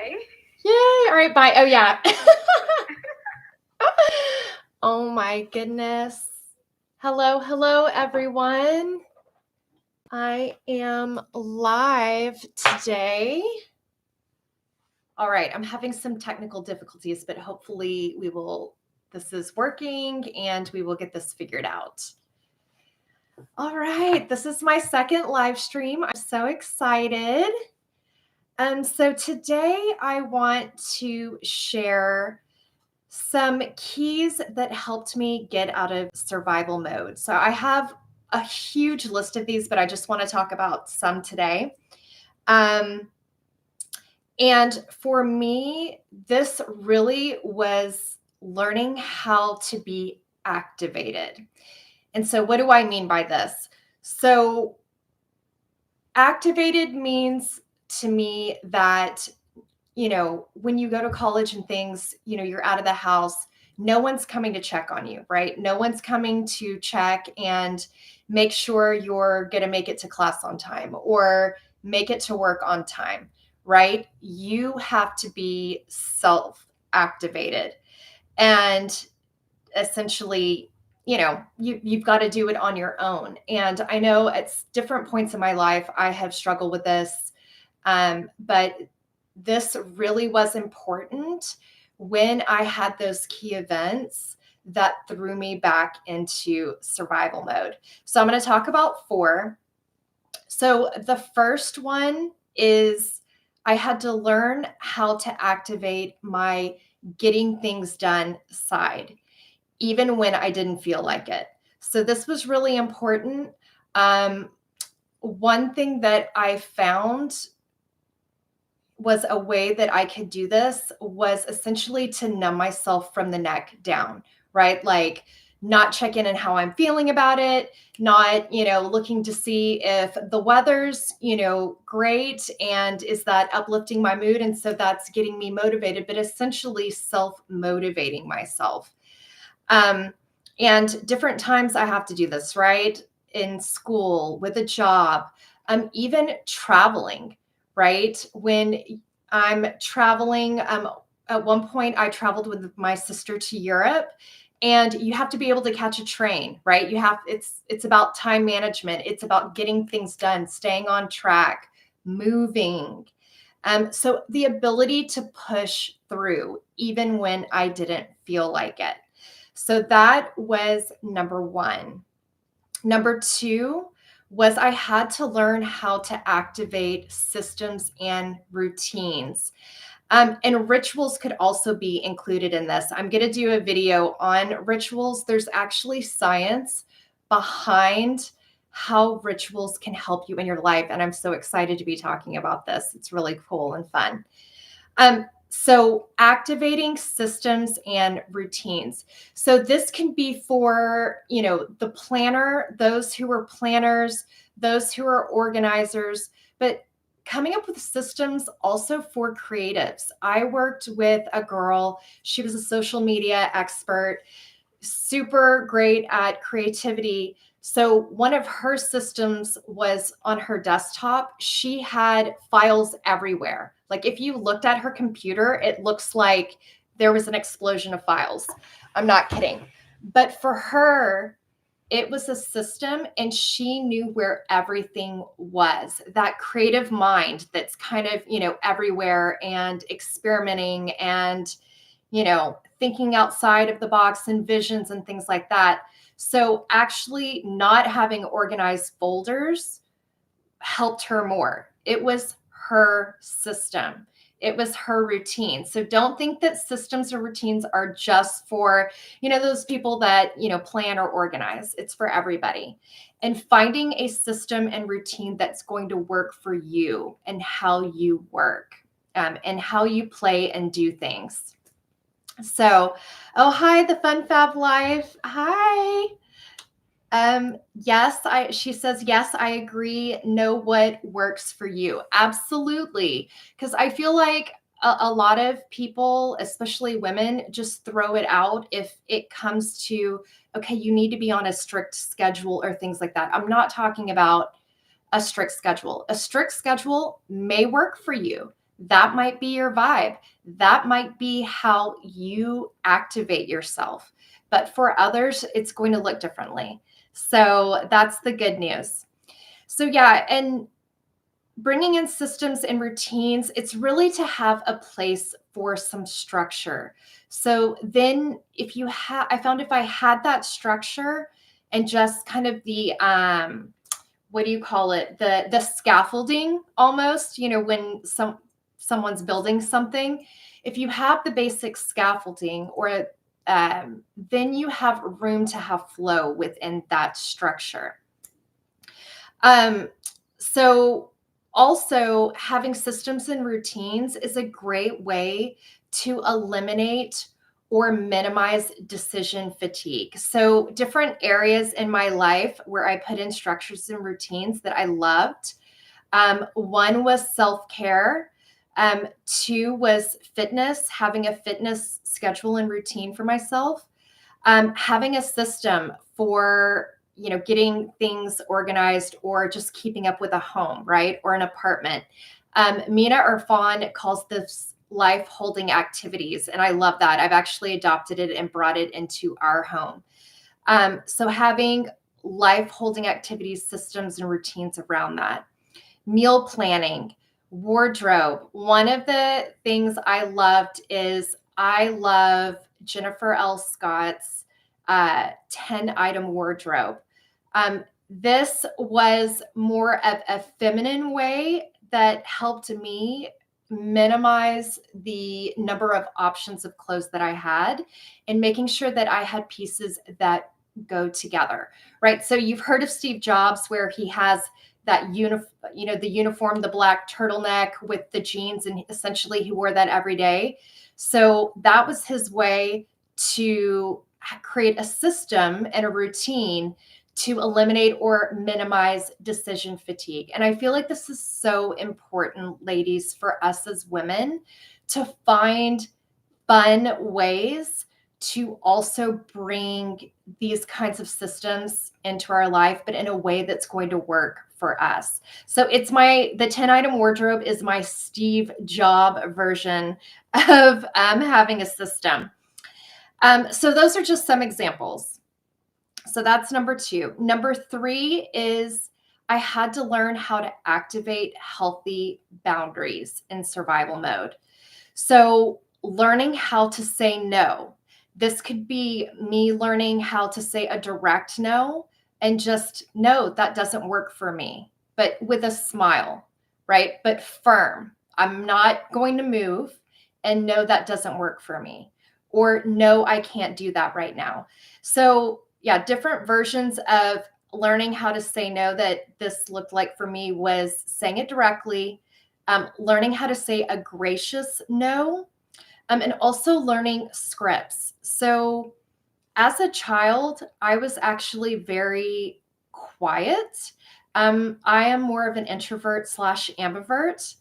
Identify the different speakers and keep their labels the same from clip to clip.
Speaker 1: bye.
Speaker 2: Yay. All right. Bye. Oh, yeah. Oh, my goodness. Hello, everyone. I am live today. All right. I'm having some technical difficulties, but hopefully this is working and we will get this figured out. All right. This is my second live stream. I'm so excited. So today I want to share some keys that helped me get out of survival mode. So I have a huge list of these, but I just want to talk about some today. And for me, this really was learning how to be activated. And so what do I mean by this? So activated means to me that, when you go to college and things, you're out of the house, no one's coming to check on you, right? No one's coming to check and make sure you're going to make it to class on time or make it to work on time, right? You have to be self-activated. And essentially, you've got to do it on your own. And I know at different points in my life, I have struggled with this. But this really was important when I had those key events that threw me back into survival mode. So I'm going to talk about 4. So the first one is I had to learn how to activate my getting things done side, even when I didn't feel like it. So this was really important. One thing that I found was a way that I could do this was essentially to numb myself from the neck down, right? Like not check in on how I'm feeling about it, not, looking to see if the weather's, great and is that uplifting my mood. And so that's getting me motivated, but essentially self-motivating myself. And different times I have to do this, right? In school, with a job, even traveling, right? When I'm traveling, at one point I traveled with my sister to Europe, and you have to be able to catch a train, right? It's about time management. It's about getting things done, staying on track, moving. So the ability to push through, even when I didn't feel like it. So that was number 1. Number 2 was I had to learn how to activate systems and routines. And rituals could also be included in this. I'm going to do a video on rituals. There's actually science behind how rituals can help you in your life. And I'm so excited to be talking about this. It's really cool and fun. So activating systems and routines. So this can be for, the planner, those who are planners, those who are organizers, but coming up with systems also for creatives. I worked with a girl, she was a social media expert, super great at creativity. So one of her systems was on her desktop. She had files everywhere. Like if you looked at her computer, it looks like there was an explosion of files. I'm not kidding. But for her, it was a system and she knew where everything was. That creative mind that's kind of, everywhere and experimenting and, thinking outside of the box and visions and things like that. So actually not having organized folders helped her more. It was her system. It was her routine. So don't think that systems or routines are just for, those people that, plan or organize. It's for everybody. And finding a system and routine that's going to work for you and how you work, and how you play and do things. So, oh, hi, the Fun Fab Life. Hi. She says, yes, I agree. Know what works for you. Absolutely. Because I feel like a lot of people, especially women, just throw it out if it comes to, okay, you need to be on a strict schedule or things like that. I'm not talking about a strict schedule. A strict schedule may work for you. That might be your vibe. That might be how you activate yourself. But for others, it's going to look differently. So that's the good news. So, yeah, and bringing in systems and routines, it's really to have a place for some structure. So then if you have, I found if I had that structure and just kind of the what do you call it, the scaffolding almost, when someone's building something, if you have the basic scaffolding, or then you have room to have flow within that structure. So also having systems and routines is a great way to eliminate or minimize decision fatigue. So different areas in my life where I put in structures and routines that I loved. One was self-care. Two was fitness, having a fitness schedule and routine for myself. Having a system for getting things organized, or just keeping up with a home, right? Or an apartment. Mina Irfan calls this life holding activities. And I love that. I've actually adopted it and brought it into our home. So having life holding activities, systems, and routines around that. Meal planning, wardrobe. One of the things I loved is I love Jennifer L. Scott's 10-item wardrobe. This was more of a feminine way that helped me minimize the number of options of clothes that I had, and making sure that I had pieces that go together, right? So you've heard of Steve Jobs, where he has that the uniform, the black turtleneck with the jeans, and essentially he wore that every day. So that was his way to create a system and a routine to eliminate or minimize decision fatigue. And I feel like this is so important, ladies, for us as women to find fun ways to also bring these kinds of systems into our life, but in a way that's going to work for us. So it's the 10-item wardrobe is my Steve Jobs version of having a system. So those are just some examples. So that's number 2. Number 3 is I had to learn how to activate healthy boundaries in survival mode. So learning how to say no. This could be me learning how to say a direct no, and just, no, that doesn't work for me, but with a smile, right? But firm. I'm not going to move, and no, that doesn't work for me. Or no, I can't do that right now. So yeah, different versions of learning how to say no that this looked like for me was saying it directly, learning how to say a gracious no, and also learning scripts. So as a child, I was actually very quiet. I am more of an introvert / ambivert.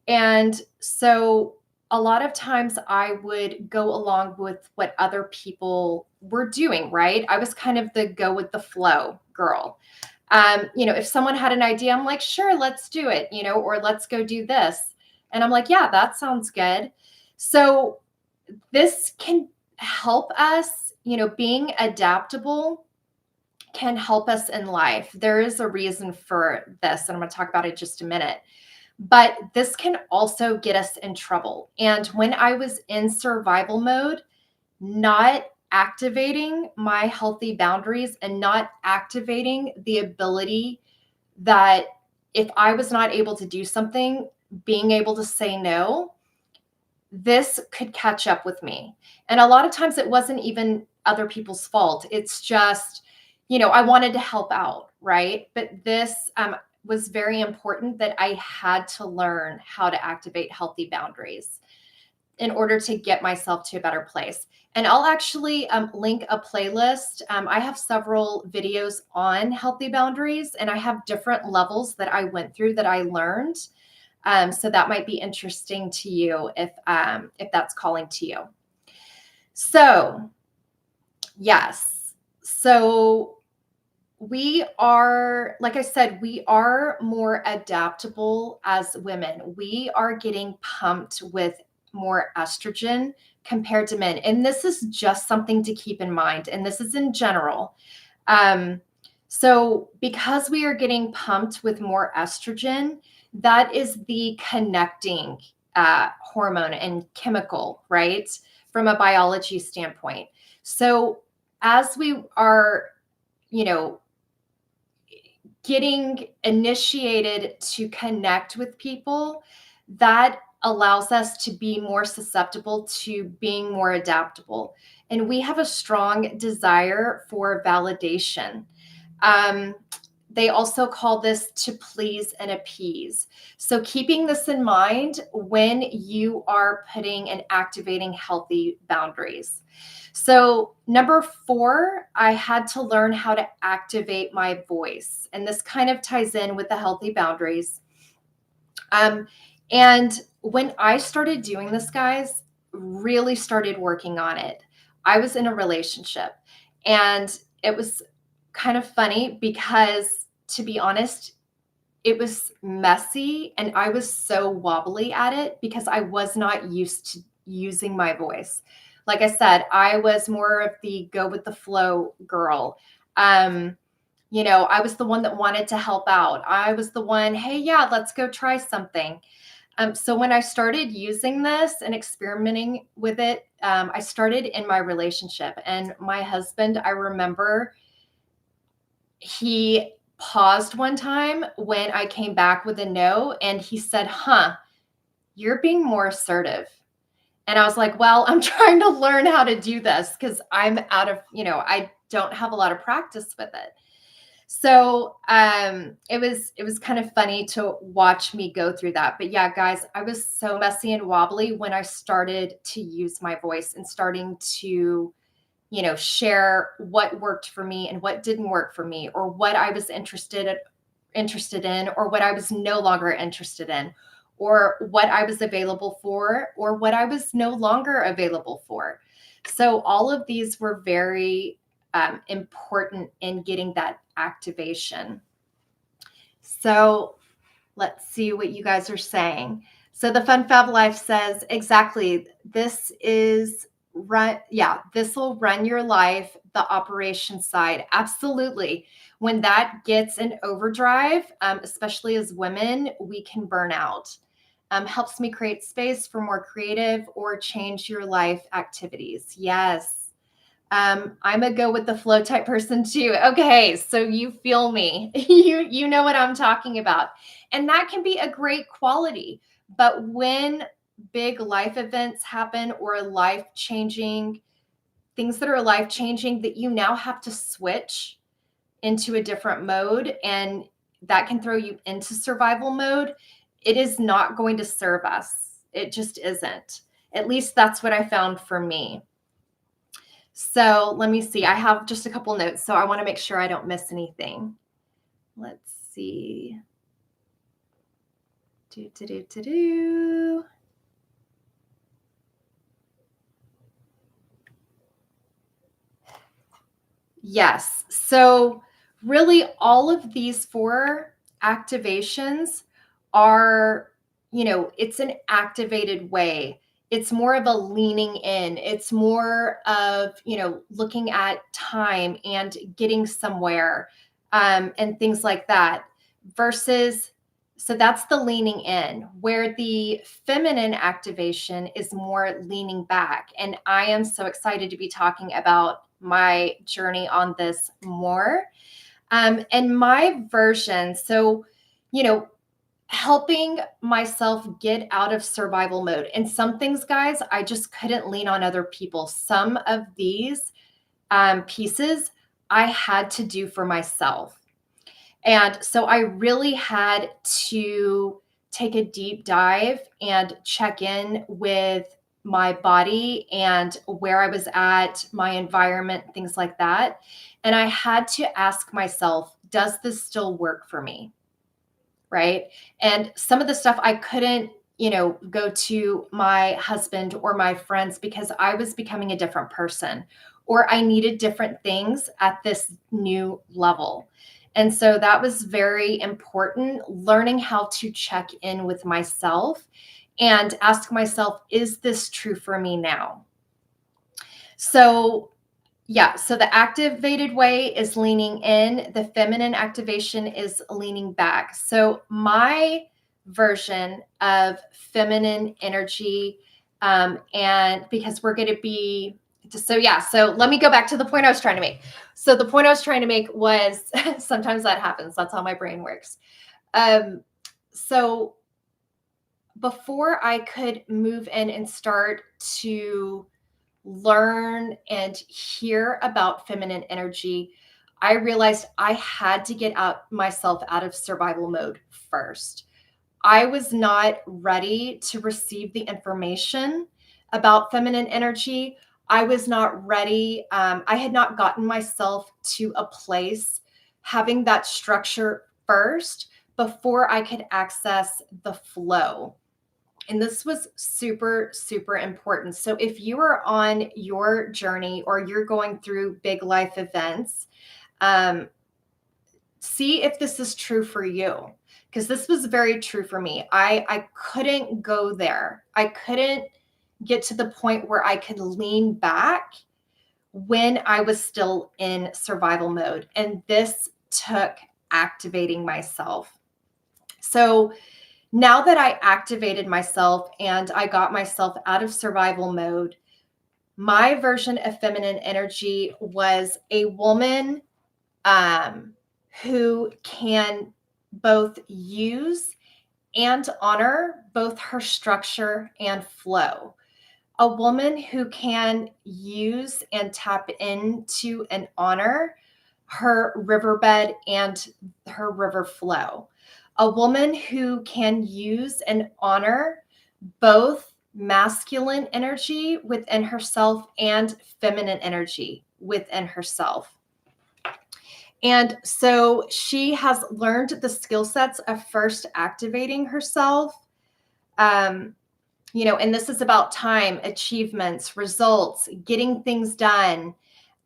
Speaker 2: And so a lot of times I would go along with what other people were doing, right? I was kind of the go with the flow girl. If someone had an idea, I'm like, sure, let's do it, or let's go do this. And I'm like, yeah, that sounds good. So this can help us, being adaptable can help us in life. There is a reason for this, and I'm going to talk about it in just a minute. But this can also get us in trouble. And when I was in survival mode, not activating my healthy boundaries and not activating the ability that if I was not able to do something, being able to say no, this could catch up with me. And a lot of times it wasn't even other people's fault. It's just, I wanted to help out, right? But this was very important that I had to learn how to activate healthy boundaries in order to get myself to a better place. And I'll actually link a playlist. I have several videos on healthy boundaries, and I have different levels that I went through that I learned. So that might be interesting to you if that's calling to you. So yes. So we are, like I said, we are more adaptable as women. We are getting pumped with more estrogen compared to men. And this is just something to keep in mind. And this is in general. Um, so, because we are getting pumped with more estrogen, that is the connecting hormone and chemical, right? From a biology standpoint. So, as we are, you know, getting initiated to connect with people, that allows us to be more susceptible to being more adaptable. And we have a strong desire for validation. Um, they also call this to please and appease. So, keeping this in mind when you are putting and activating healthy boundaries. So, number 4, I had to learn how to activate my voice. And this kind of ties in with the healthy boundaries. Um, and when I started doing this, guys, really started working on it, I was in a relationship, and it was kind of funny because, to be honest, it was messy and I was so wobbly at it because I was not used to using my voice. Like I said, I was more of the go with the flow girl. Um, I was the one that wanted to help out. I was the one, hey, yeah, let's go try something. So when I started using this and experimenting with it, I started in my relationship. And my husband, I remember he paused one time when I came back with a no, and he said, you're being more assertive. And I was like, well, I'm trying to learn how to do this because I'm out of, I don't have a lot of practice with it. So it was kind of funny to watch me go through that. But yeah, guys, I was so messy and wobbly when I started to use my voice and starting to, share what worked for me and what didn't work for me, or what I was interested in, or what I was no longer interested in, or what I was available for, or what I was no longer available for. So all of these were very important in getting that activation. So let's see what you guys are saying. So the Fun Fab Life says, exactly, this is run. Yeah, this will run your life, the operation side. Absolutely. When that gets in overdrive, especially as women, we can burn out. Helps me create space for more creative or change your life activities. Yes. I'm a go with the flow type person too. Okay, so you feel me. You know what I'm talking about. And that can be a great quality. But when big life events happen, or life-changing things that are life-changing, that you now have to switch into a different mode, and that can throw you into survival mode, it is not going to serve us. It just isn't. At least that's what I found for me. So let me see. I have just a couple notes, so I want to make sure I don't miss anything. Let's see. Yes. So really all of these 4 activations are, it's an activated way. It's more of a leaning in. It's more of, looking at time and getting somewhere, and things like that, versus, so that's the leaning in, where the feminine activation is more leaning back. And I am so excited to be talking about my journey on this more. And my version, so, helping myself get out of survival mode. And some things, guys, I just couldn't lean on other people. Some of these pieces I had to do for myself. And so I really had to take a deep dive and check in with my body and where I was at, my environment, things like that. And I had to ask myself, does this still work for me? Right. And some of the stuff I couldn't, go to my husband or my friends because I was becoming a different person, or I needed different things at this new level. And so that was very important, learning how to check in with myself and ask myself, is this true for me now? So yeah, so the activated way is leaning in, the feminine activation is leaning back. So my version of feminine energy, and because we're going to be, so yeah, so let me go back to the point I was trying to make. So the point I was trying to make was sometimes that happens. That's how my brain works. So before I could move in and start to learn and hear about feminine energy, I realized I had to get myself out of survival mode first. I was not ready to receive the information about feminine energy. I was not ready. I had not gotten myself to a place having that structure first before I could access the flow. And this was super, super important. So if you are on your journey or you're going through big life events, see if this is true for you, because this was very true for me. I couldn't go there. I couldn't get to the point where I could lean back when I was still in survival mode. And this took activating myself. So now that I activated myself and I got myself out of survival mode, my version of feminine energy was a woman who can both use and honor both her structure and flow. A woman who can use and tap into and honor her riverbed and her river flow. A woman who can use and honor both masculine energy within herself and feminine energy within herself. And so she has learned the skill sets of first activating herself. And this is about time, achievements, results, getting things done,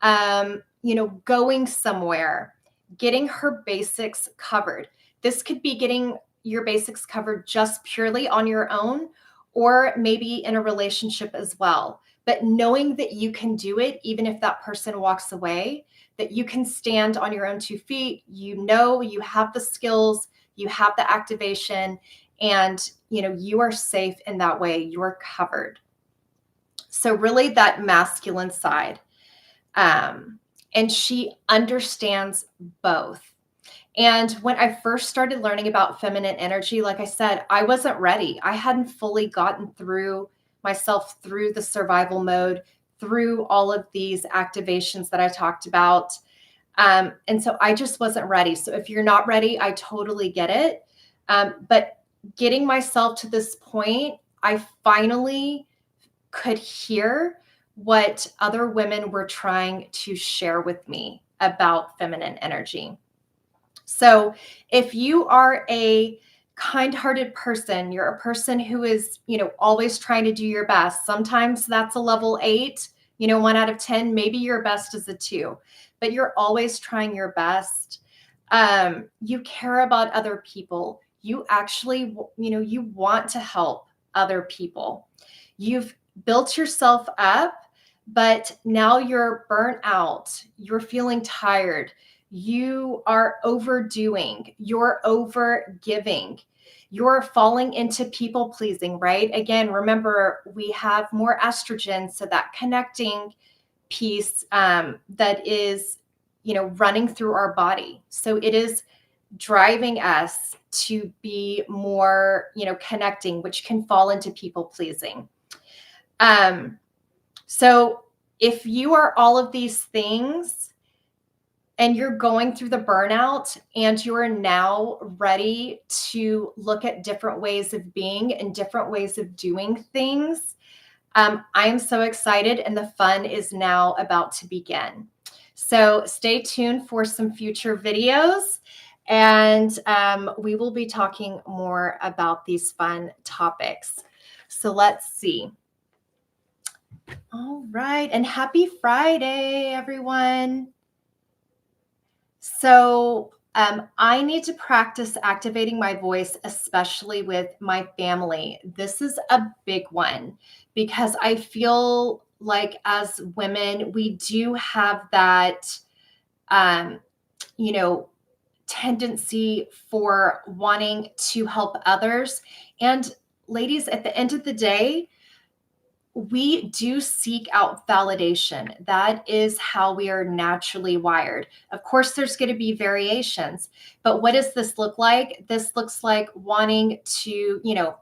Speaker 2: going somewhere, getting her basics covered. This could be getting your basics covered just purely on your own, or maybe in a relationship as well. But knowing that you can do it, even if that person walks away, that you can stand on your own 2 feet, you have the skills, you have the activation, and you are safe in that way. You're covered. So really that masculine side. And she understands both. And when I first started learning about feminine energy, like I said, I wasn't ready. I hadn't fully gotten through myself through the survival mode, through all of these activations that I talked about. And so I just wasn't ready. So if you're not ready, I totally get it. But getting myself to this point, I finally could hear what other women were trying to share with me about feminine energy. So if you are a kind-hearted person, you're a person who is, always trying to do your best. Sometimes that's a level 8, 1 out of 10, maybe your best is a 2, but you're always trying your best. You care about other people. You actually, you want to help other people. You've built yourself up, but now you're burnt out. You're feeling tired. You are overdoing. You're over giving. You're falling into people pleasing, right? Again, remember, we have more estrogen, so that connecting piece that is, running through our body. So it is driving us to be more, connecting, which can fall into people pleasing. So if you are all of these things and you're going through the burnout and you're now ready to look at different ways of being and different ways of doing things, I am so excited, and the fun is now about to begin. So stay tuned for some future videos, and we will be talking more about these fun topics. So let's see. All right. And happy Friday, everyone. So, I need to practice activating my voice, especially with my family. This is a big one because I feel like as women, we do have that, um, you know, tendency for wanting to help others. And ladies, at the end of the day, we do seek out validation. That is how we are naturally wired. Of course, there's going to be variations, but what does this look like? This looks like wanting to,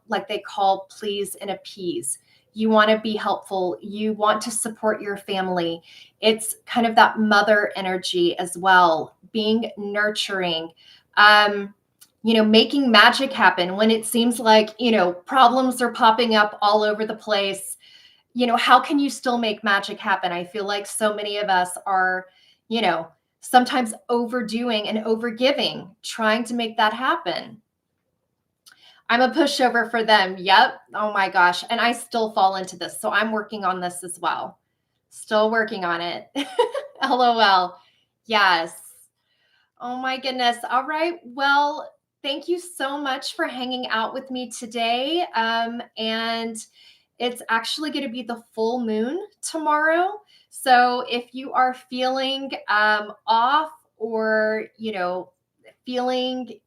Speaker 2: like they call please and appease. You want to be helpful, you want to support your family. It's kind of that mother energy as well, being nurturing. Making magic happen when it seems like, problems are popping up all over the place. How can you still make magic happen? I feel like so many of us are, you know, sometimes overdoing and overgiving, trying to make that happen. I'm a pushover for them. Yep. Oh my gosh. And I still fall into this. So I'm working on this as well. Still working on it. LOL. Yes. Oh my goodness. All right. Well, thank you so much for hanging out with me today. And it's actually going to be the full moon tomorrow. So if you are feeling off or, feeling,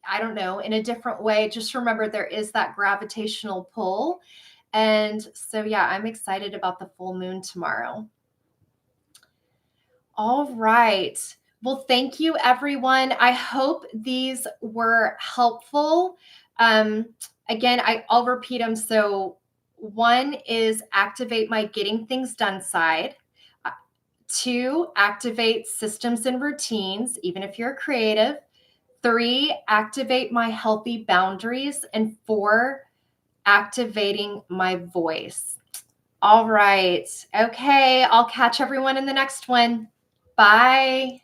Speaker 2: I don't know, in a different way, just remember there is that gravitational pull. And so, yeah, I'm excited about the full moon tomorrow. All right. Well, thank you, everyone. I hope these were helpful. Um, Again, I'll repeat them. So, one is activate my getting things done side. Uh, Two, activate systems and routines, even if you're creative. Three, activate my healthy boundaries. And four, activating my voice. All right. Okay. I'll catch everyone in the next one. Bye.